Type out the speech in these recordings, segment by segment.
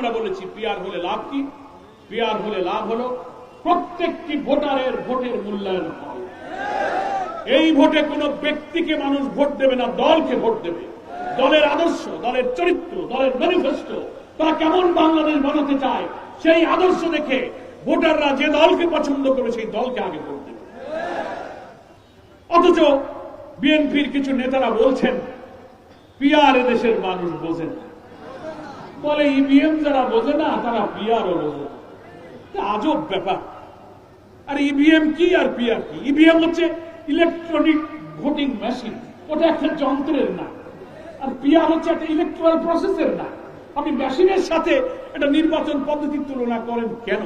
আমরা বলেছি পিআর হলে লাভ কি? পিআর হলে লাভ হলো প্রত্যেকটি ভোটারের ভোটের মূল্যায়ন হবে। এই ভোটে কোনো ব্যক্তিকে মানুষ ভোট দেবে না, দলকে ভোট দেবে। দলের আদর্শ, দলের চরিত্র, দলের ম্যানিফেস্টো, তারা কেমন বাংলাদেশ বানাতে চায় সেই আদর্শ দেখে ভোটাররা যে দলকে পছন্দ করে সেই দলকে আগে ভোট দেবে। অথচ বিএনপির কিছু নেতারা বলছেন পিআর দেশের মানুষ বোঝে না, বলে ইভিএম যারা বোঝে না তারা পিআরও বোঝে না। আজব ব্যাপার। আর ইভিএম কি আর পিআর কি? ইভিএম হচ্ছে ইলেকট্রনিক ভোটিং মেশিন, ওটা একটা যন্ত্রের না। আর পিআর হচ্ছে একটা ইলেকট্রাল প্রসেসের না। আপনি মেশিনের সাথে একটা নির্বাচন পদ্ধতির তুলনা করেন কেন?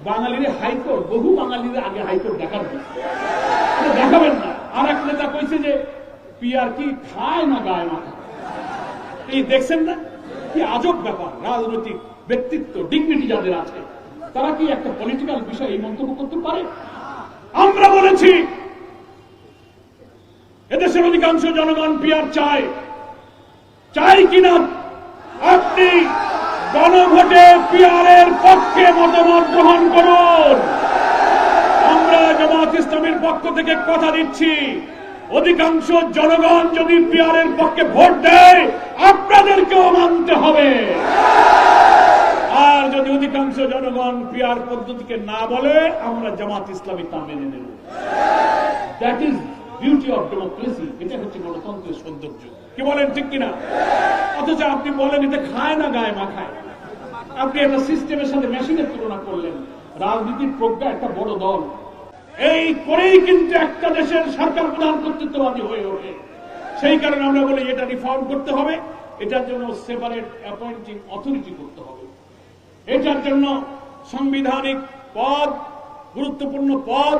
বাঙালির হাইকোর্ট, বহু বাঙালির আগে হাইকোর্ট দেখাবেন না। আর এক নেতা কইছে যে পিআর কি খায় না গায়ে মাথা। এই দেখছেন না কি আজব ব্যাপার? রাজনৈতিক ব্যক্তিত্ব, ডিগনিটি যাদের আছে তারা কি একটা পলিটিক্যাল বিষয় এই মন্তব্য করতে পারে? আমরা বলেছি এদেশের অধিকাংশ জনগণ পিআর চাই কিনা আপনি গণভোটে পিআর এর পক্ষে মতামত গ্রহণ করুন। আমরা জামাত ইসলামীর পক্ষ থেকে কথা দিচ্ছি, অধিকাংশ জনগণ যদি পিআর এর পক্ষে ভোট দেয় আপনাদেরকেও মানতে হবে। আর যদি অধিকাংশ জনগণ পিআর পদ্ধতিকে না বলে আমরা জামাত ইসলামী তা মেনে নেব। That is beauty of democracy. এটা হচ্ছে গণতন্ত্রের সৌন্দর্য। কি বলেন, ঠিক কিনা? অথচ আপনি বলেন এটা খায় না গায়ে মাখায়। আপনি একটা সিস্টেমের সাথে মেশিনের তুলনা করলেন। রাজনীতির প্রজ্ঞা একটা বড় দল, এই করেই কিন্তু একটা দেশের সরকার প্রধান কর্তৃত্ববাদী হয়ে ওঠে। সেই কারণে আমরা বলি এটা রিফর্ম করতে হবে। এটার জন্য সেপারেট অ্যাপয়েন্টিং অথরিটি করতে হবে। এটার জন্য সাংবিধানিক পদ, গুরুত্বপূর্ণ পদ,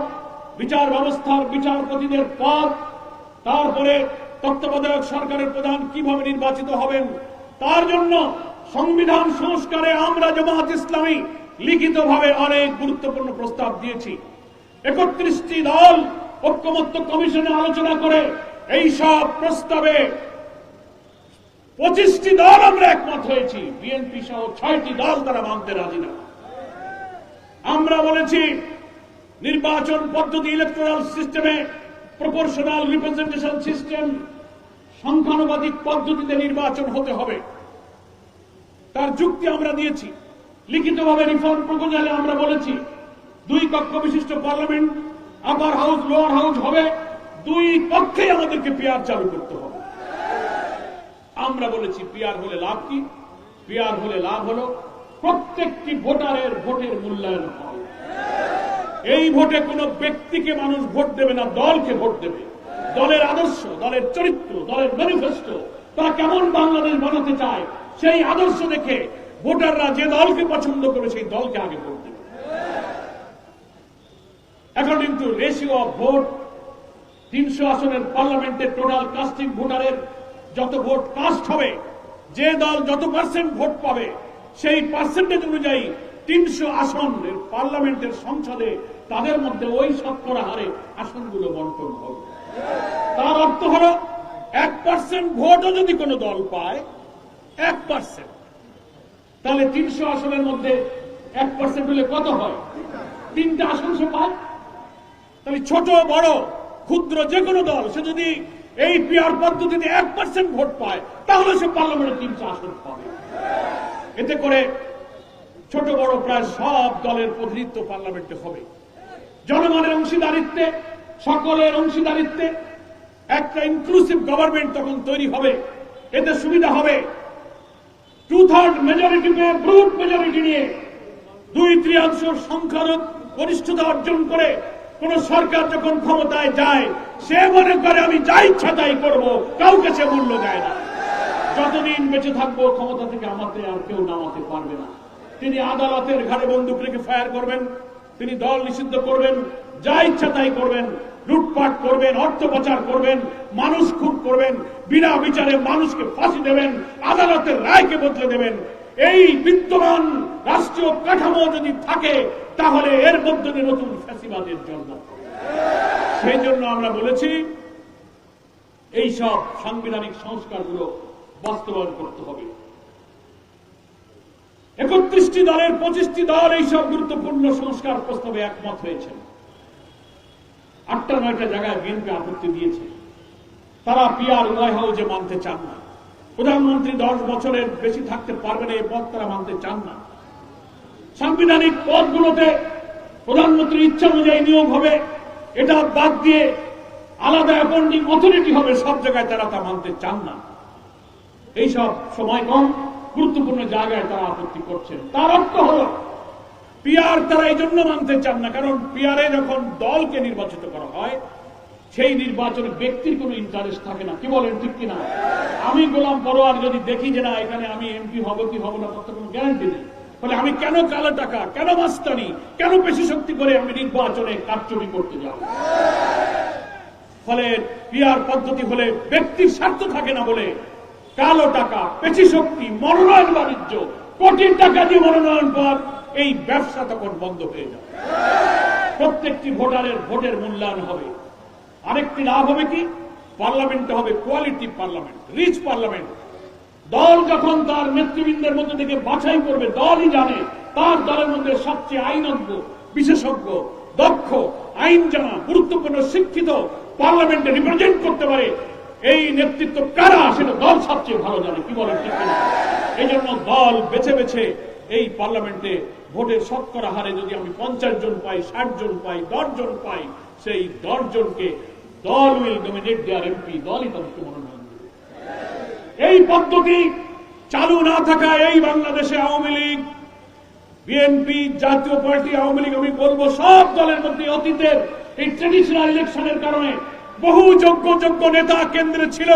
বিচার ব্যবস্থার বিচারপতিদের পদ, তারপরে তত্ত্বাবধায়ক সরকারের প্রধান কিভাবে নির্বাচিত হবেন, তার জন্য সংবিধান সংস্কারে আমরা জামাত ইসলামী লিখিতভাবে অনেক গুরুত্বপূর্ণ প্রস্তাব দিয়েছি। 31টি দল ঐক্যমত্য কমিশনে আলোচনা করে এই সব প্রস্তাবে 25টি দল আমরা একমত হয়েছি। বিএনপি সহ 6টি দল তারা মানতে রাজি না। আমরা বলেছি নির্বাচন পদ্ধতি ইলেকটোরাল সিস্টেমে প্রপোর্শনাল রিপ্রেজেন্টেশন সিস্টেম, সংখ্যানুপাতিক পদ্ধতিতে নির্বাচন হতে হবে। তার যুক্তি আমরা দিয়েছি। লিখিতভাবে রিফর্ম প্রপোজালে আমরা বলেছি 2 কক্ষ বিশিষ্ট পার্লামেন্ট, আপার হাউস লোয়ার হাউস হবে, 2 কক্ষেই আমাদেরকে পিআর চালু করতে হবে। আমরা বলেছি পিআর হলে লাভ কি? পিআর হলে লাভ হলো প্রত্যেকটি ভোটারের ভোটের মূল্যায়ন হবে। এই ভোটে কোনো ব্যক্তিকে মানুষ ভোট দেবে না, দলকে ভোট দেবে। দলের আদর্শ, দলের চরিত্র, দলের ম্যানিফেস্টো, তারা কেমন বাংলাদেশ বানাতে চায় সেই আদর্শ দেখে ভোটাররা যে দলকে পছন্দ করে সেই দলকে আগে ভোট দেবে। According to ratio of vote, 300 আসনের পার্লামেন্টের টোটাল কাস্টিং ভোটারের যত ভোট কাস্ট হবে, যে দল যত পার্সেন্ট ভোট পাবে সেই পার্সেন্টেজ অনুযায়ী 300 আসন পার্লামেন্টের সংসদে তাদের মধ্যে ওই শতকরা হারে আসনগুলো বন্টন হবে। তার অর্থ হল 1% ভোটও যদি কোনো দল পায়, 1%, তাহলে 300 আসনের মধ্যে 1% হলে কত হয়? 3টা আসন সে পায়। তাহলে ছোট বড় ক্ষুদ্র যে কোনো দল সে যদি এই পিআর পদ্ধতিতে 1% ভোট পায় তাহলে সে পার্লামেন্টে 300 আসন পাবে। এতে করে ছোট বড় প্রায় সব দলের প্রতিনিধিত্ব পার্লামেন্টে হবে। জনগণের অংশীদারিত্বে, সকলের অংশীদারিত্বে একটা ইনক্লুসিভ গভর্নমেন্ট তখন তৈরি হবে। এতে সুবিধা হবে 2/3 মেজরিটি পেয়ে, ব্রুট মেজরিটি নিয়ে 2/3 সংখ্যার গরিষ্ঠতা অর্জন করে কোন সরকার যখন ক্ষমতায় যায় সে মনে করে আমি যা ইচ্ছা তাই করবো, কাউকে সে মূল্য দেয় না। যতদিন বেঁচে থাকবো ক্ষমতা থেকে আমাকে আর কেউ নামাতে পারবে না। তিনি আদালতের ঘাড়ে বন্দুক রেখে ফায়ার করবেন, তিনি দল নিষিদ্ধ করবেন, যা ইচ্ছা তাই করবেন, লুটপাট করবেন, অর্থ পাচার করবেন, মানুষ খুন করবেন, বিনা বিচারে মানুষকে ফাঁসি দেবেন, আদালতের রায়কে বদলে দেবেন। এই বিদ্যমান রাষ্ট্রীয় কাঠামো যদি থাকে তাহলে এর মধ্যে নতুন ফ্যাসিবাদের জন্ম। সেই জন্য আমরা বলেছি এই সব সাংবিধানিক সংস্কারগুলো বাস্তবায়ন করতে হবে। 31টি দলের 25টি দল এইসব গুরুত্বপূর্ণ সংস্কার প্রস্তাবে একমত হয়েছে। 8টা-9টা জায়গায় বিএনপি আপত্তি দিয়েছে। তারা পিআর উভয় হাউজে মানতে চান না। প্রধানমন্ত্রী 10 বছরের বেশি থাকতে পারবে না, এই পদ তারা মানতে চান না। সাংবিধানিক পদগুলোতে প্রধানমন্ত্রীর ইচ্ছা অনুযায়ী নিয়োগ হবে, এটা বাদ দিয়ে আলাদা অ্যাপয়েন্টিং অথরিটি হবে, সব জায়গায় তারা তা মানতে চান না। এইসব সময় কম গুরুত্বপূর্ণ জায়গায় তারা আপত্তি করছেন। তার অর্থ হল পিআর তারা এই জন্য মানতে চান না, কারণ পিআরে যখন দলকে নির্বাচিত করা হয় সেই নির্বাচনে ব্যক্তির কোনো ইন্টারেস্ট থাকে না। কি বলেন, ঠিক কিনা? আমি গোলাম পরোয়ার যদি দেখি যে না এখানে আমি এমপি হব কি হব না, তার কোনো গ্যারান্টি নেই। ফলে আমি কেন কালো টাকা, কেন মাস্তানি, কেন পেশি শক্তি করে আমি নির্বাচনে কারচুপি করতে যাব? ফলে পিআর পদ্ধতি হলে ব্যক্তির স্বার্থ থাকে না বলে কালো টাকা, পেশি শক্তি, মনোনয়ন বাণিজ্য, কোটি টাকা দিয়ে মনোনয়ন পাওয়ার এই ব্যবসা তখন বন্ধ হয়ে যাবে। প্রত্যেকটি ভোটারের ভোটের মূল্যায়ন হবে। আরেকটি লাভ হবে কি, পার্লামেন্টে হবে কোয়ালিটি পার্লামেন্ট, রিচ পার্লামেন্ট। দল যখন তার নেতৃবৃন্দের মধ্যে থেকে বাছাই করবে, দলই জানে তার দলের মধ্যে সবচেয়ে আইনজ্ঞ, বিশেষজ্ঞ, দক্ষ, আইন জানা, গুরুত্বপূর্ণ, শিক্ষিত পার্লামেন্টে রিপ্রেজেন্ট করতে পারে এই নেতৃত্ব কারা, সেটা দল সবচেয়ে ভালো জানে। কি বলেন, ঠিক কিনা? এই জন্য দল বেছে বেছে এই পার্লামেন্টে ভোটের শতকরা হারে যদি আমি 50 জন পাই, 60 জন পাই, 10 জন পাই, সেই 10 জনকে দল উইল নমিনেট দেয়ার এমপি, দলই তাদেরকে মনোনয়ন দেবে। এই পদ্ধতি চালু না থাকায় এই বাংলাদেশে আওয়ামী লীগ, বিএনপি, জাতীয় পার্টি, আওয়ামী লীগ, আমি বলবো সব দলের মধ্যে অতীতের এই ট্রেডিশনাল ইলেকশনের কারণে বহু যোগ্য নেতা কেন্দ্রে ছিল,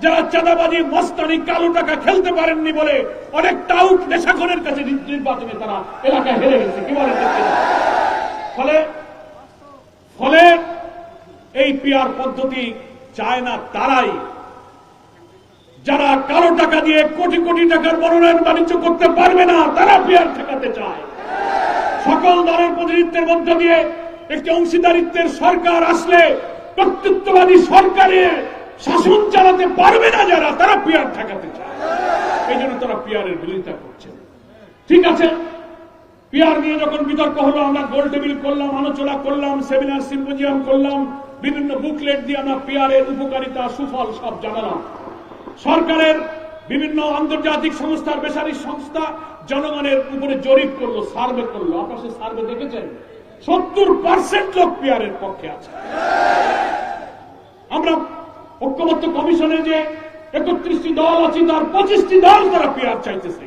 যারা চাঁদাবাজি, মস্তানি, কালো টাকা খেলতে পারেননি বলে অনেক টাউট নেশাখোরের কাছে নির্বাচনে তারা এলাকায় হেরে গেছে। কি বলেন? ফলে এই পিআর পদ্ধতি চায় না তারাই যারা কালো টাকা দিয়ে কোটি কোটি টাকার মনোনয়ন বাণিজ্য করতে পারবে না, তারা পিআর ঠেকাতে চায়। সকল দলের প্রতিনিধিত্বের মধ্য দিয়ে একটি অংশীদারিত্বের সরকার আসলে কর্তৃত্ববাদী সরকারের শাসন চালাতে পারবে না যারা, তারা পিআর ঠেকাতে চায়। এই জন্য তারা পিআরের বিরোধিতা করছেন। ঠিক আছে, পিআর নিয়ে যখন বিতর্ক হলো, আমরা গোল টেবিল করলাম, আলোচনা করলাম, সেমিনার সিম্পোজিয়াম করলাম, বিভিন্ন বুকলেট দিয়ে আমরা পিআরের উপকারিতা, সুফল সব জানালাম। সরকারের বিভিন্ন আন্তর্জাতিক সংস্থার, বেসরকারি সংস্থা জনগণের উপরে জরিপ করলো, সার্ভে করলো। আপনারা সেই সার্ভে দেখেছেন, 70% লোক পিআরের পক্ষে আছে। আমরা ঐক্যমত্য কমিশনে যে 31টি দল আছে, তার 25টি দল তারা পিআর চাইতেছে।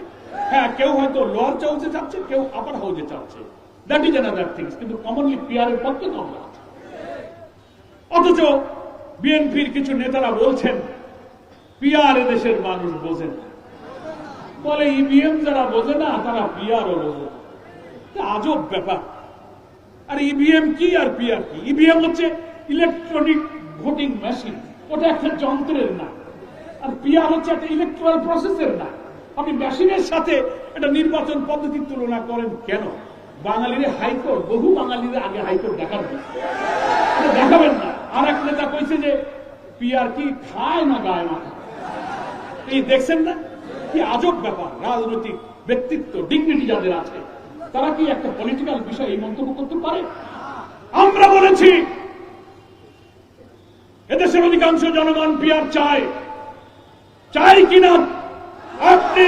হ্যাঁ, কেউ হয়তো লোয়ার হাউসে চাচ্ছে, কেউ আপার হাউসে চাচ্ছে, দ্যাট ইজ অ্যানাদার থিংস, কিন্তু কমনলি পিআরের পক্ষে তো আমরা আছি। অথচ বিএনপির কিছু নেতারা বলছেন পিআর এদেশের মানুষ বোঝে না, বলে ইভিএম যারা বোঝে না তারা পিআরও বোঝে না। আজব ব্যাপার। আর ইভিএম কি আর পিআর কি? ইভিএম হচ্ছে ইলেকট্রনিক ভোটিং মেশিন, ওটা একটা যন্ত্রের না। আর পিআর হচ্ছে একটা ইলেকট্রাল প্রসেসের না। আপনি মেশিনের সাথে একটা নির্বাচন পদ্ধতির তুলনা করেন কেন? বাঙালির হাইকোর্ট, বহু বাঙালির আগে হাইকোর্ট দেখাবেন না। আর এক নেতা কইছে যে পিআর কি খায় না গায়ে মাথা। এই দেখছেন না কি আজব ব্যাপার? রাজনৈতিক ব্যক্তিত্ব, ডিগনিটি যাদের আছে, তারা কি একটা পলিটিক্যাল বিষয় এই মন্তব্য করতে পারে? আমরা বলেছি এদেশের অধিকাংশ জনগণ পিআর চাই কিনা আপনি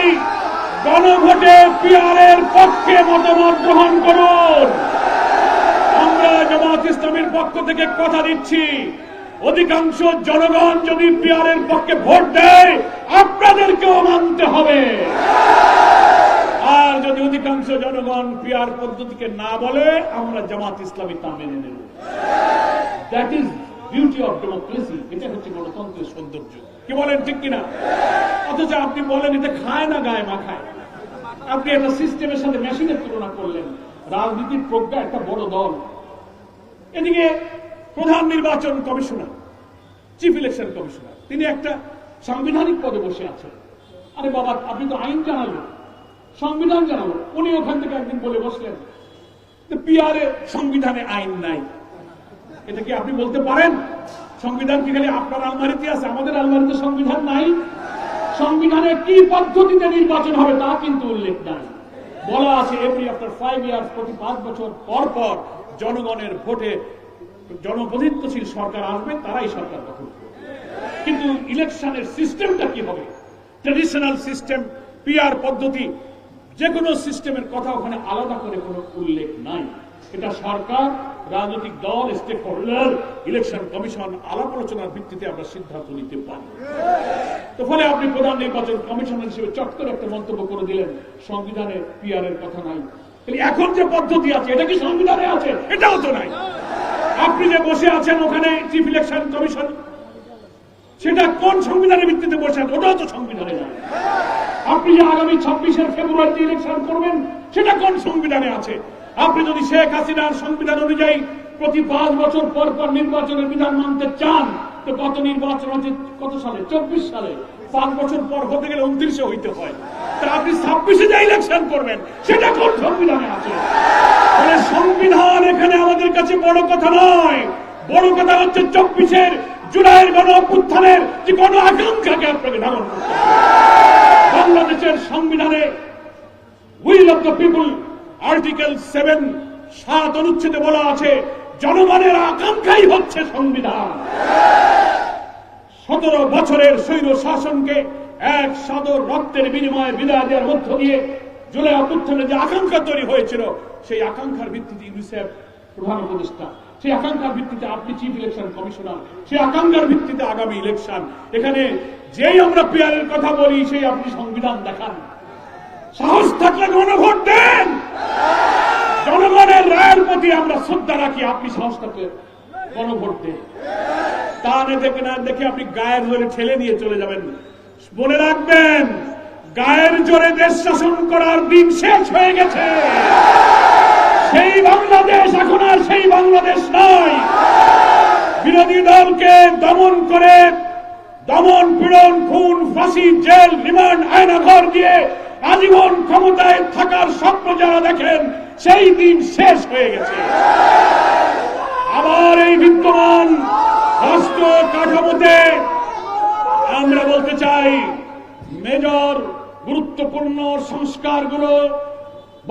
গণভোটে পিআরের পক্ষে মতামত গ্রহণ করুন। আমরা জামাত ইসলামের পক্ষ থেকে কথা দিচ্ছি, অধিকাংশ জনগণ যদি পিআরের পক্ষে ভোট দেয়, আপনাদেরকেও মানতে হবে। আর যদি অধিকাংশ জনগণ পিআর পদ্ধতিকে না বলে, আমরা জামাত ইসলামী তা মেনে নেব। That is beauty of democracy. এটা হচ্ছে গণতন্ত্রের সৌন্দর্য। কি বলেন, ঠিক কিনা? অথচ আপনি বলেন এটা খায় না গায়ে মাখায়। আপনি একটা সিস্টেমের সাথে মেশিনের তুলনা করলেন। রাজনীতির প্রজ্ঞা একটা বড় দল, এদিকে প্রধান নির্বাচন কমিশনার, চিফ ইলেকশন কমিশনার, তিনি একটা সাংবিধানিক পদে বসে আছেন। আরে বাবা, আপনি তো আইন জানালেন, সংবিধান জানালেন। উনি ওখান থেকে একদিন বলে বসলেন পিআরে সংবিধানে আইন নাই। এটা কি আপনি বলতে পারেন? সংবিধান কি খালি আপনার আলমারিতে আছে? আমাদের আলমারিতে সংবিধান নাই। সংবিধানে কি পদ্ধতিতে নির্বাচন হবে তা কিন্তু উল্লেখ নাই। বলা আছে এভরি আফটার 5 ইয়ার্স, প্রতি 5 বছর পর পর জনগণের ভোটে জনপ্রতিনিধিত্বশীল সরকার আসবে, তারাই সরকার গঠন করবে। কিন্তু ইলেকশনের সিস্টেমটা কি হবে? ট্রেডিশনাল সিস্টেম, পিআর পদ্ধতি, যে কোনো সিস্টেমের কথা ওখানে আলাদা করে কোনো উল্লেখ নাই। এটা সরকার, রাজনৈতিক দল, স্টেক হোল্ডার, ইলেকশন কমিশন আলাপ আলোচনার ভিত্তিতে আমরা সিদ্ধান্ত নিতে পারি। তো ফলে আপনি প্রধান নির্বাচন কমিশনার হিসেবে চট করে একটা মন্তব্য করে দিলেন সংবিধানে পিআর এর কথা নাই। এখন যে পদ্ধতি আছে এটা কি সংবিধানে আছে? এটাও তো নাই। আপনি যে বসে আছেন ওখানে চিফ ইলেকশন কমিশন, সেটা কোন সংবিধানের ভিত্তিতে বসে আছেন? ওটাও তো সংবিধানে নাই। আপনি যে আগামী 26 ফেব্রুয়ারিতে ইলেকশন করবেন, সেটা কোন সংবিধানে আছে? আপনি যদি শেখ হাসিনার সংবিধান অনুযায়ী প্রতি 5 বছর পর পর নির্বাচনের বিধান মানতে চান, তো কত নির্বাচন হচ্ছে? কত সালে? 24 সালে। 5 বছর পর হতে গেলে 29-এ হইতে হয়। তা আপনি 26-এ যে ইলেকশন করবেন, সেটা কোন সংবিধানে আছে? মানে সংবিধান এখানে আমাদের কাছে বড় কথা নয়। বড় কথা হচ্ছে 24 জুলাইয়ের গণ অভ্যুত্থানের যে গণ আকাঙ্ক্ষাকে আপনাকে ধারণ করতে হবে। বাংলাদেশের সংবিধানে will of the people article 7 অনুচ্ছেদে বলা আছে জনগণের আকাঙ্ক্ষাই হচ্ছে সংবিধান। 17 বছরের স্বৈর শাসনকে এক সাদর রক্তের বিনিময়ে বিদায় দেওয়ার মধ্য দিয়ে জুলাই অভ্যুত্থানে যে আকাঙ্ক্ষা তৈরি হয়েছিল, সেই আকাঙ্ক্ষার ভিত্তিতে ইউনিসেফ প্রধান উপদেষ্টা, সেই আকাঙ্ক্ষার ভিত্তিতে আপনি চিফ ইলেকশন কমিশনার, সেই আকাঙ্ক্ষার ভিত্তিতে আগামী ইলেকশন। এখানে যেই আমরা পিআরের কথা বলি, সেই আপনি সংবিধান দেখান। সাহস থাকলে গণভোট দেন। জনগণের রায়ের প্রতি আমরা শ্রদ্ধা রাখি, আপনি সাহস থাকলে গণভোট দেন। তা না দেখে আপনি গায়ের জোরে ঠেলে নিয়ে চলে যাবেন। মনে রাখবেন, গায়ের জোরে দেশ শাসন করার দিন শেষ হয়ে গেছে। সেই বাংলাদেশ এখন আর সেই বাংলাদেশ নয়। বিরোধী দলকে দমন করে দমন, পীড়ন, খুন, ফাঁসি, জেল, রিমান্ড, আয়নাঘর দিয়ে আজীবন ক্ষমতায় থাকার স্বপ্ন যারা দেখেন, সেই দিন শেষ হয়ে গেছে। আবার এই বিদ্যমান রাষ্ট্র কাঠামোতে আমরা বলতে চাই, মেজর গুরুত্বপূর্ণ সংস্কারগুলো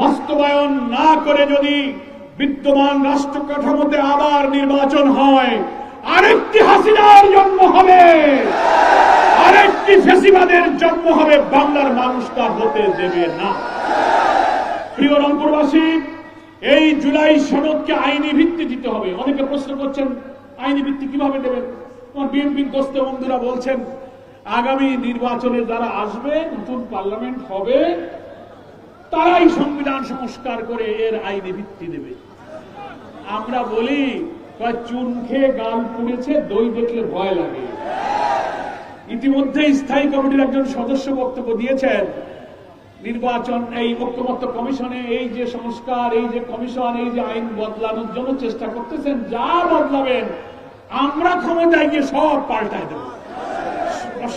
বাস্তবায়ন না করে যদি বিদ্যমান রাষ্ট্র কাঠামোতে আবার নির্বাচন হয়, আরেকটি হাসিনার জন্ম হবে, আরেকটি ফ্যাসিবাদের জন্ম হবে। বাংলার মানুষ তা হতে দেবে না। প্রিয় রংপুরবাসী, এই জুলাই সনদকে আইনি ভিত্তি দিতে হবে। অনেকে প্রশ্ন করছেন আইনি ভিত্তি কিভাবে দেবেন? আমার বিএনপির দোস্ত বন্ধুরা বলছেন আগামী নির্বাচনে যারা আসবে, নতুন পার্লামেন্ট হবে, তারাই সংবিধান সংস্কার করে এর আইনি ভিত্তি দেবে। আমরা বলি চুন খেয়ে গাল পুড়েছে, দই দেখলে ভয় লাগে। ইতিমধ্যে স্থায়ী কমিটির একজন সদস্য বক্তব্য দিয়েছেন, নির্বাচন এই ঐক্যমত্য কমিশনে এই যে সংস্কার, এই যে কমিশন, এই যে আইন বদলানোর জন্য চেষ্টা করতেছেন, যা বদলাবেন আমরা ক্ষমতায় গিয়ে সব পাল্টায় দেব,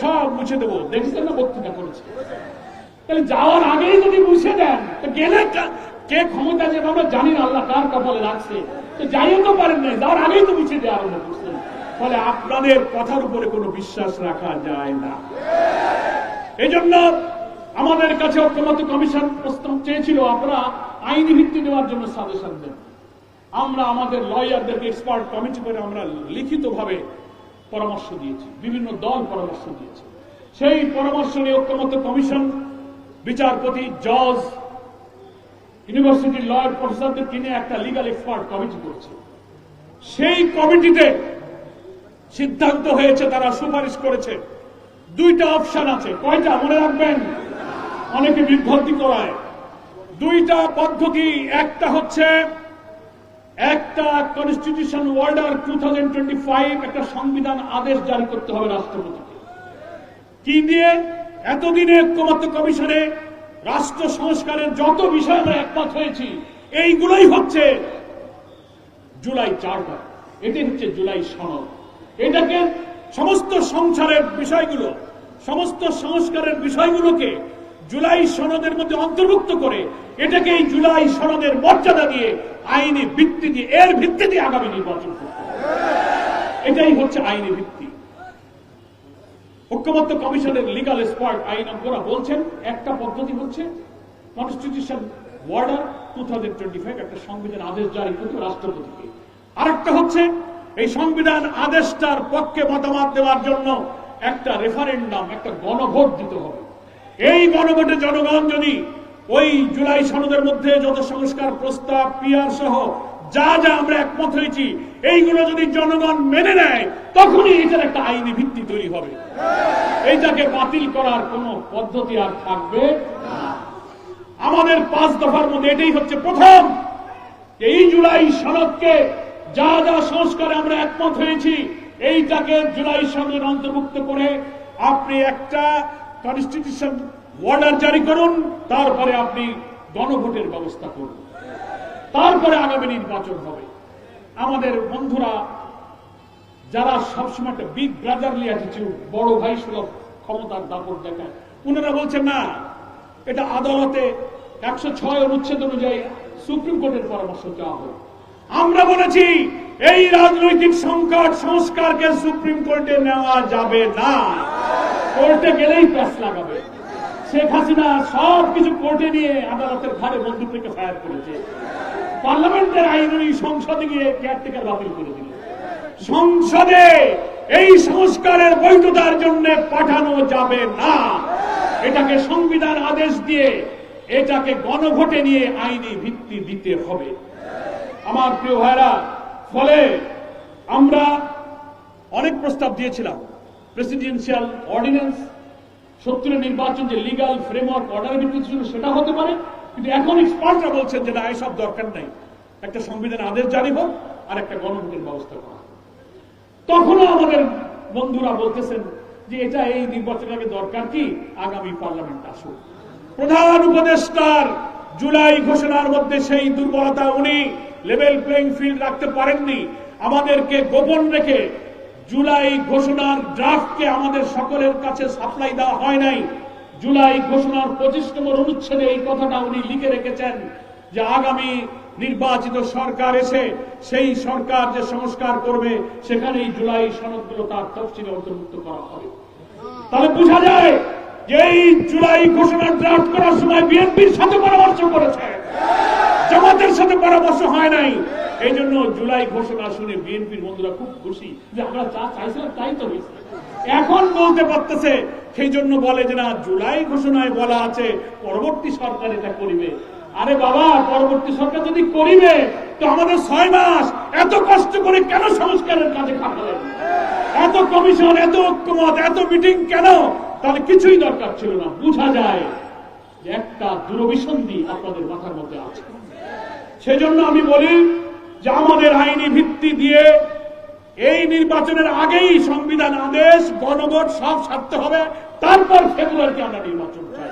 সব মুছে দেবো। দেখছেন না বক্তৃতা করেছে। তাহলে যাওয়ার আগেই যদি মুছে দেন, তো গেলে কে ক্ষমতা যে আমরা জানি না, আল্লাহ কার কপালে রাখছে, তো যাইও তো পারেন নাই, যাওয়ার আগেই তো মুছে দেওয়া আরম্ভ করছেন। ফলে আপনাদের কথার উপরে কোনো বিশ্বাস রাখা যায় না। এই জন্য আমাদের কাছে ঐক্যমত্য কমিশন প্রস্তাব চেয়েছিল, আপনারা আইনি ভিত্তি দেওয়ার জন্য সাজেশন দেন। আমরা আমাদের লয়ারদেরকে এক্সপার্ট কমিটি করে আমরা লিখিতভাবে পরামর্শ দিয়েছি, বিভিন্ন দল পরামর্শ দিয়েছে। সেই পরামর্শ নিয়ে ঐক্যমত্য কমিশন বিচারপতি, জজ, ইউনিভার্সিটির লয়ার প্রফেসরদের কিনে একটা লিগাল এক্সপার্ট কমিটি করছে। সেই কমিটিতে সিদ্ধান্ত হয়েছে, তারা সুপারিশ করেছে, 2টা অপশন আছে। কয়টা মনে রাখবেন, অনেকে বিভ্রান্তি করায়। 2টা পদ্ধতি। একটা হচ্ছে একটা কনস্টিটিউশন অর্ডার 2025, একটা সংবিধান আদেশ জারি করতে হবে রাষ্ট্রপতিকে। কি দিয়ে? এতদিনে ঐক্যমত্য কমিশনে রাষ্ট্র সংস্কারের যত বিষয় আমরা একমত হয়েছি, এইগুলোই হচ্ছে জুলাই চার্টার, এটাই হচ্ছে জুলাই সনদ। এটাকে সমস্ত সংসারের বিষয়গুলো, সমস্ত সংস্কারের বিষয়গুলোকে জুলাই সনদের মধ্যে অন্তর্ভুক্ত করে এটাকে এই জুলাই সনদের মর্যাদা দিয়ে আইনি ভিত্তি দিয়ে, এর ভিত্তিতে আগামী নির্বাচন করতে হবে। এটাই হচ্ছে আইনি ভিত্তি। ঐক্যমত্য কমিশনের লিগাল এক্সপার্ট আইনজ্ঞরা বলছেন একটা পদ্ধতি হচ্ছে কনস্টিটিউশন ওয়ার্ডার 2025 একটা সংবিধান আদেশ জারি করতে রাষ্ট্রপতিকে। আরেকটা হচ্ছে এই সংবিধান আদেশটার পক্ষে মতামত দেওয়ার জন্য একটা রেফারেন্ডাম, একটা গণভোট দিতে হবে। এই গণভোটে জনগণ যদি ওই জুলাই সনদের মধ্যে যত সংস্কার প্রস্তাব, পিআর সহ যা যা আমরা একমত হয়েছি এইগুলো যদি জনগণ মেনে নেয়, তখনই এটার একটা আইনি ভিত্তি তৈরি হবে। এইটাকে বাতিল করার কোনো পদ্ধতি আর থাকবে না। আমাদের 5 দফার মধ্যে এটাই হচ্ছে প্রথম, এই জুলাই সনদকে যা যা সংস্কারে আমরা একমত হয়েছি এইটাকে জুলাই সনদের অন্তর্ভুক্ত করে আপনি একটা কনস্টিটিউশন অর্ডার জারি করুন, তারপরে আপনি গণভোটের ব্যবস্থা করুন, তারপরে আগামী নির্বাচন হবে। আমাদের বন্ধুরা যারা সবসময় একটা বিগ ব্রাদারলি অ্যাটিটিউড, বড় ভাই সুলভ ক্ষমতার দাপট দেখায়, উনারা বলছেন না, এটা আদালতে 106 অনুচ্ছেদ অনুযায়ী সুপ্রিম কোর্টের পরামর্শ চাওয়া হবে। আমরা বলেছি এই রাজনৈতিক সংকট সংস্কারকে সুপ্রিম কোর্টে নেওয়া যাবে না। কোর্টে গেলেই প্যাস লাগাবে। শেখ হাসিনা সবকিছু কোর্টে নিয়ে আদালতের ঘাড়ে বন্দুক থেকে ফায়ার করেছে। পার্লামেন্টের আইন সংসদে গিয়ে কেয়ারটেকার বাতিল করে দিল। সংসদে এই সংস্কারের বৈধতার জন্য পাঠানো যাবে না। এটাকে সংবিধান আদেশ দিয়ে এটাকে গণভোটে নিয়ে আইনি ভিত্তি দিতে হবে। আমার প্রিয় ভাইরা, ফলে আমরা অনেক প্রস্তাব দিয়েছিলাম। প্রেসিডেন্সিয়াল অর্ডিন্যান্স, 70 নির্বাচন যে লিগাল ফ্রেমওয়ার্ক অর্ডার ভিত্তিতে ছিল সেটা হতে পারে, কিন্তু এখন এক্সপার্টরা বলছেন যে না, এসব দরকার নাই, একটা সংবিধান আদেশ জারি হোক আর একটা গণভোটের ব্যবস্থা করা। তখনও আমাদের বন্ধুরা বলতেছেন যে এটা এই নির্বাচনের আগে দরকার কি, আগামী পার্লামেন্ট আসুক। প্রধান উপদেষ্টার জুলাই ঘোষণার মধ্যে সেই দুর্বলতা, উনি লেভেল প্লেইং ফিল্ড রাখতে পারেননি। আমাদেরকে গোপন রেখে জুলাই ঘোষণার ড্রাফটকে আমাদের সকলের কাছে সাপ্লাই দেওয়া হয় নাই। জুলাই ঘোষণার 25 নম্বর অনুচ্ছেদে এই কথাটা উনি লিখে রেখেছেন যে আগামী নির্বাচিত সরকার এসে সেই সরকার যে সংস্কার করবে সেখানে এই জুলাই সনদগুলো তার তফসিলে অন্তর্ভুক্ত করা হবে। তাহলে বোঝা যায় যে এই জুলাই ঘোষণার ড্রাফট করার সময় বিএনপির সাথে পরামর্শ করেছে, জামাতের সাথে পরামর্শ হয় নাই। এই জন্য জুলাই ঘোষণা শুনে বিএনপির বন্ধুরা খুব খুশি যে আমরা যা চাইছিলাম তাই তো হয়েছে। এখন বলতে পারতেছে, সেই জন্য বলে যে না, জুলাই ঘোষণায় বলা আছে পরবর্তী সরকার এটা করিবে। আরে বাবা, পরবর্তী সরকার যদি করিবে তো আমাদের 6 মাস এত কষ্ট করে কেন সংস্কারের কাজে খাটালেন? এত কমিশন, এত ঐক্যমত, এত মিটিং কেন? তাহলে কিছুই দরকার ছিল না। বোঝা যায় যে একটা দুরভিসন্ধি আপনাদের মাথার মধ্যে আছে। সেজন্য আমি বলি যে আমাদের আইনি ভিত্তি দিয়ে এই নির্বাচনের আগেই সংবিধান আদেশ, গণভোট সব সারতে হবে, তারপর ফেব্রুয়ারিতে আমরা নির্বাচন চাই।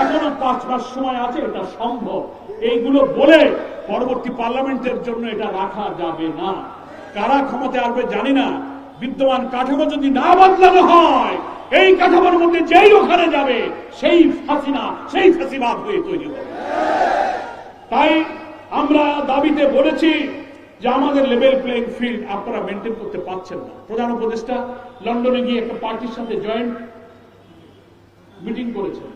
এখনো 5 মাস সময় আছে, এটা সম্ভব। এইগুলো বলে পরবর্তী পার্লামেন্টের জন্য এটা রাখা যাবে না। কারা ক্ষমতায় আসবে জানি না, বিদ্যমান কাঠামো যদি না বদলানো হয়, এই কাঠামোর মধ্যে যেই ওখানে যাবে সেই হাসিনা, সেই ফাঁসিবাদ হয়ে তৈরি হবে। তাই আমরা দাবিতে বলেছি যে আমাদের লেভেল প্লেইং ফিল্ড আপনারা মেনটেন করতে পারছেন না। প্রধান উপদেষ্টা লন্ডনে গিয়ে একটা পার্টির সাথে জয়েন্ট মিটিং করেছেন,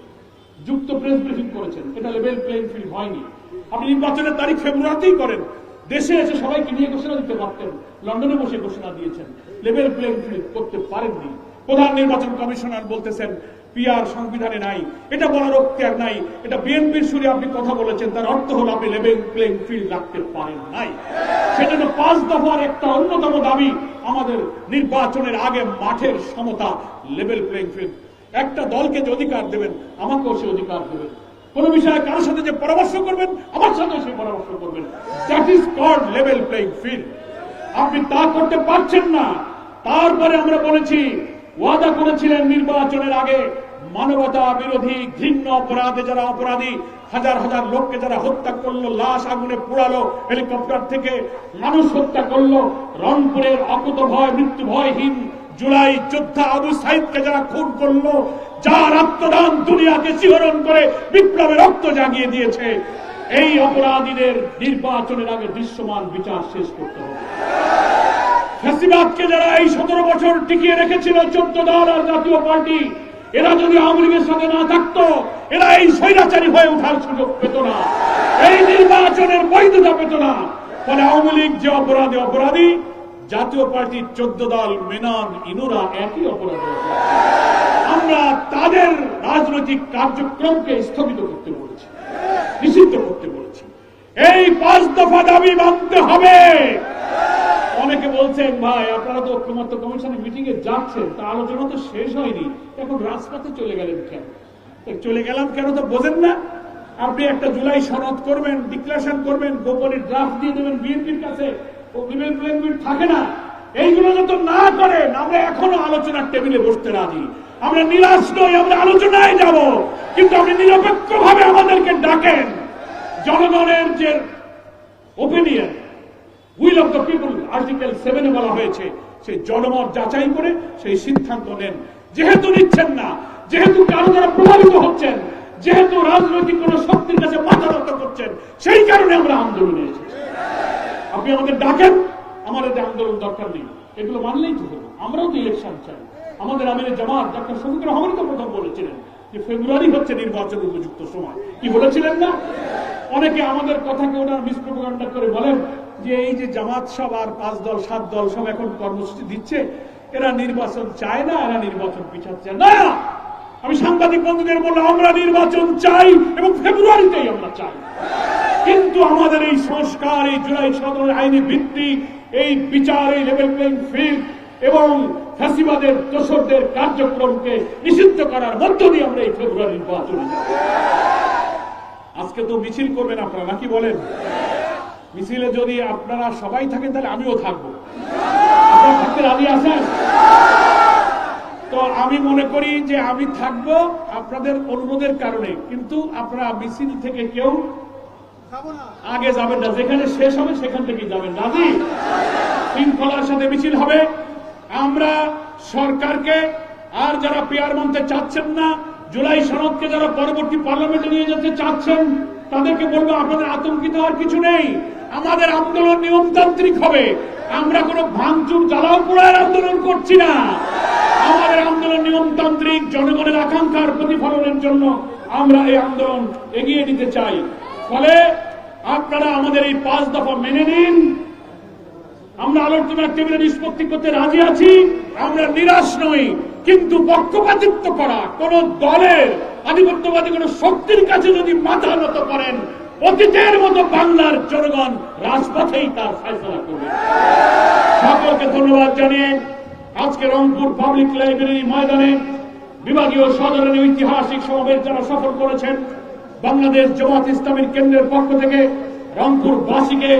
যুক্ত প্রেস ব্রিফিং করেছেন। এটা লেভেল প্লেইং ফিল্ড হয়নি। আপনি নির্বাচনের তারিখ ফেব্রুয়ারিতেই করেন, দেশে এসে সবাইকে নিয়ে ঘোষণা দিতে পারতেন, লন্ডনে বসে ঘোষণা দিয়েছেন। লেভেল প্লেইং ফিল্ড করতে পারেননি। প্রধান নির্বাচন কমিশনার বলতেছেন পিআর সংবিধানে নাই, এটা বলার অখ্তিয়ার নাই। এটা বিএনপির সুরে আপনি কথা বলেছেন, তার অর্থ হলো আপনি লেভেল প্লেইং ফিল্ড রাখতে পারেন নাই। সেজন্য 5 দফার একটা অন্যতম দাবি আমাদের নির্বাচনের আগে মাঠের সমতা, লেভেল প্লেইং ফিল্ড। একটা দলকে যে অধিকার দেবেন, আমাকেও সে অধিকার দেবেন। কোন বিষয়ে কারোর সাথে যে পরামর্শ করবেন, আমার সাথে সে পরামর্শ করবেন। That is called level playing field. আপনি তা করতে পারছেন না। তারপরে আমরা বলেছি, ওয়াদা করেছিলেন নির্বাচনের আগে মানবতা বিরোধী ঘৃণ্য অপরাধে যারা অপরাধী, হাজার হাজার লোককে যারা হত্যা করলো, লাশ আগুনে পোড়ালো, হেলিকপ্টার থেকে মানুষ হত্যা করলো, রংপুরের অকুতভয় মৃত্যু ভয়হীন জুলাই যোদ্ধা আবু সাইদকে যারা খুন করলো, যার আত্মদান দুনিয়াকে শিহরণ করে বিপ্লবের রক্ত জাগিয়ে দিয়েছে, এই অপরাধীদের নির্বাচনের আগে দৃশ্যমান বিচার শেষ করতে হবে। ফ্যাসিবাদকে যারা এই 17 বছর টিকিয়ে রেখেছিল 14 দল আর জাতীয় পার্টি, এরা যদি আওয়ামী লীগের সাথে না থাকতো, এরা এই স্বৈরাচারী হয়ে ওঠার সুযোগ পেত না। এই নির্বাচনের বৈধতা পেত না। ফলে আওয়ামী লীগ যে অপরাধী, জাতীয় পার্টির 14 দল মেনন ইনুরা একই অপরাধী। আমরা তাদের রাজনৈতিক কার্যক্রমকে স্থগিত করতে বলেছি, নিষিদ্ধ করতে বলেছি। এই 5 দফা দাবি মানতে হবে। অনেকে বলছেন ভাই আপনারা তো ঐক্যমত্য কমিশনের মিটিং এ যাচ্ছেন, তা আলোচনা তো শেষ হয়নি, এখন রাজপথে চলে গেলেন কেন? চলে গেলাম কেন তো বোঝেন না? আপনি একটা জুলাই সনদ করবেন, ডিক্লারেশন করবেন, গোপনে ড্রাফট দিয়ে দেবেন বিএনপির কাছে, ও বিএনপির থাকে না। এইগুলো যত না করেন আমরা এখনো আলোচনার টেবিলে বসতে রাজি। আমরা নিরাশ নই, আমরা আলোচনায় যাব, কিন্তু আপনি নিরপেক্ষভাবে আমাদেরকে ডাকেন। জনগণের যে opinion, will of the people article 7 এ বলা হয়েছে, সেই জনমত যাচাই করে সেই সিদ্ধান্ত নেন। যেহেতু নিচ্ছেন না, যেহেতু কারো দ্বারা প্রভাবিত হচ্ছেন, যেহেতু রাজনৈতিক কোন শক্তির কাছে মাথা নত করছেন, সেই কারণে আমরা আন্দোলনে এসেছি। আপনি আমাদের ডাকেন, আমাদের আন্দোলন দরকার নেই, এগুলো মানলেই তো হলো। আমরাও তো ইলেকশন চাই। আমাদের আমিরের জামাত ডক্টর শফিকুর রহমান তো প্রথম বলেছিলেন যে ফেব্রুয়ারি হচ্ছে নির্বাচন উপযুক্ত সময়, কি বলেছিলেন না? অনেকে আমাদের কথাকে ওনার মিসপ্রোপাগান্ডা করে বলেন যে এই যে জামাত সব আর 5 দল 7 দল সব এখন কর্মসূচি দিচ্ছে, এরা নির্বাচন চায় না, এরা নির্বাচন পিছাচ্ছে না। আমি সাংবাদিক বন্ধুদের বললাম আমরা নির্বাচন চাই এবং ফেব্রুয়ারিতেই আমরা চাই, কিন্তু আমাদের এই সংস্কার, এই জুলাই সদরের আইনি ভিত্তি, এই বিচার, এই লেভেল প্লেইং ফিল্ড এবং ফ্যাসিবাদের দোসরদের কার্যক্রমকে নিষিদ্ধ করার মধ্য দিয়ে আমরা এই ফেব্রুয়ারি নির্বাচনে যাব। আজকে তো মিছিল করবেন আপনারা নাকি বলেন? মিছিলে যদি আপনারা সবাই থাকেন তাহলে আমিও থাকবো। আপনারা থাকতে রাজি আছেন? তো আমি মনে করি যে আমি থাকবো আপনাদের অনুরোধের কারণে, কিন্তু আপনারা মিছিল থেকে কেউ আগে যাবেন না, যেখানে শেষ হবে সেখান থেকেই যাবেন। রাজি? শৃঙ্খলার সাথে মিছিল হবে। আমরা সরকারকে আর যারা পিয়ার মানতে চাচ্ছেন না, জুলাই সনদকে যারা পরবর্তী পার্লামেন্টে নিয়ে যেতে চাচ্ছেন, তাদেরকে বলবো আপনাদের আতঙ্কিত হওয়ার কিছু নেই। আমাদের আন্দোলন নিয়মতান্ত্রিক হবে। আমরা কোনো ভাঙচুর জ্বালাও পোড়ার আন্দোলন করছি না। আমাদের আন্দোলন নিয়মতান্ত্রিক, জনগণের আকাঙ্ক্ষার প্রতিফলনের জন্য আমরা এই আন্দোলন এগিয়ে নিতে চাই। ফলে আপনারা আমাদের এই 5 দফা মেনে নিন। আমরা আলোচনার টেবিলে নিষ্পত্তি করতে রাজি আছি। আমরা নিরাশ নই, কিন্তু পক্ষপাতিত্ব করা কোন দলের, আধিপত্যবাদী কোন শক্তির কাছে যদি মাথা নত করেন, অতীতের মতো বাংলার জনগণ রাজপথেই তার ফয়সালা করবে। সকলকে ধন্যবাদ জানিয়ে আজকে রংপুর পাবলিক লাইব্রেরি ময়দানে বিভাগীয় সদরের ঐতিহাসিক সমাবেশ যারা সফল করেছেন, বাংলাদেশ জামাত ইসলামীর কেন্দ্রের পক্ষ থেকে রংপুরবাসীকে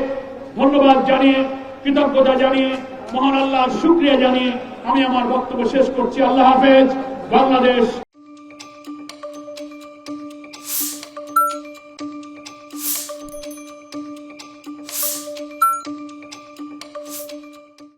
ধন্যবাদ জানিয়ে, কৃতজ্ঞতা জানিয়ে, মহান আল্লাহর শুকরিয়া জানিয়ে আমি আমার বক্তব্য শেষ করছি। আল্লাহ হাফেজ। বাংলাদেশ।